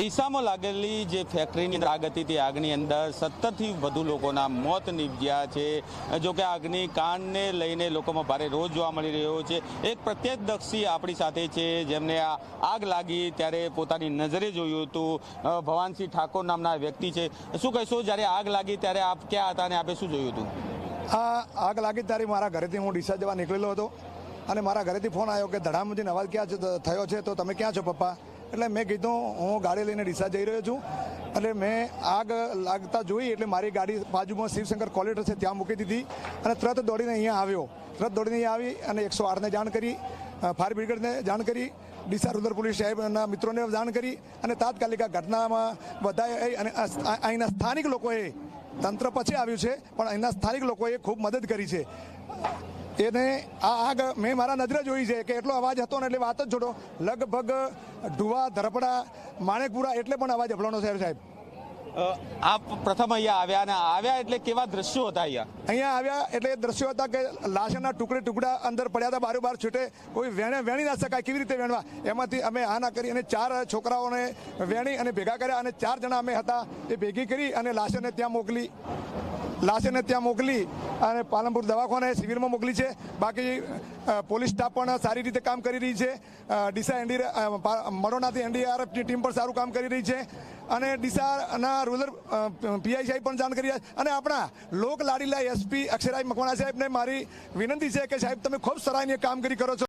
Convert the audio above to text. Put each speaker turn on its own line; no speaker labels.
ડીસામાં લાગેલી જે ફેક્ટરીની અંદર આગ હતી તે આગની અંદર 17થી વધુ લોકોના મોત નીપજ્યા છે। જો કે આગની કાંડને લઈને લોકોમાં ભારે રોષ જોવા મળી રહ્યો છે। એક પ્રત્યક્ષદર્શી આપણી સાથે છે જેમને આ આગ લાગી ત્યારે પોતાની નજરે જોયું હતું। ભવાનસિંહ ઠાકોર નામના વ્યક્તિ છે। શું કહેશો, જ્યારે આગ લાગી ત્યારે આપ ક્યાં હતા અને આપે શું જોયું હતું?
આ આગ લાગી ત્યારે મારા ઘરેથી હું ડીસા જવા નીકળેલો હતો અને મારા ઘરેથી ફોન આવ્યો કે ધડામજીનો અવાજ ક્યાં થયો છે, તો તમે ક્યાં છો પપ્પા? એટલે મેં કીધું હું ગાડી લઈને ડીસા જઈ રહ્યો છું। એટલે મેં આગ લાગતા જોઈ એટલે મારી ગાડી બાજુમાં શિવશંકર કોલેટર છે ત્યાં મૂકી દીધી અને તરત દોડીને અહીંયા આવ્યો। તરત દોડીને અહીંયા આવી અને 108ને જાણ કરી, ફાયર બ્રિગેડને જાણ કરી, ડીસા રૂરલ પોલીસ સાહેબના મિત્રોને જાણ કરી અને તાત્કાલિક આ ઘટનામાં બધાએ અને અહીંના સ્થાનિક લોકોએ, તંત્ર પછી આવ્યું છે પણ અહીંના સ્થાનિક લોકોએ ખૂબ મદદ કરી છે। એને આ આગ મેં મારા નજરે જોઈ છે કે એટલો અવાજ હતો ને એટલે વાત જ છોડો, લગભગ ઢુવા, ધરપડા, માણેકપુરા એટલે પણ અવાજ અભળાનો છે સાહેબ।
આપ પ્રથમ અહીંયા આવ્યા અને આવ્યા એટલે કેવા દ્રશ્યો હતા
અહીંયા આવ્યા એટલે દ્રશ્યો હતા કે લાશના ટુકડા અંદર પડ્યા હતા, બારોબાર છૂટે, કોઈ વેણી ના શકાય, કેવી રીતે વેણવા? એમાંથી અમે આ ના કરી અને 4 છોકરાઓને વેણી અને ભેગા કર્યા અને 4 જણા અમે હતા એ ભેગી કરી અને લાશને ત્યાં મોકલી અને પાલનપુર દવાખાને સિવિલમાં મોકલી છે। બાકી પોલીસ સ્ટાફ પણ સારી રીતે કામ કરી રહી છે। ડીસા મરોનાથી એનડીઆરએફની ટીમ પણ સારું કામ કરી રહી છે અને ડીસાના રૂરલ પીઆઈ સાહેબ પણ જાણ કરી રહ્યા છે। અને આપણા લોક લાડીલા એસપી અક્ષરાજ મકવાણા સાહેબને મારી વિનંતી છે કે સાહેબ તમે ખૂબ સરાહનીય કામગીરી કરો છો।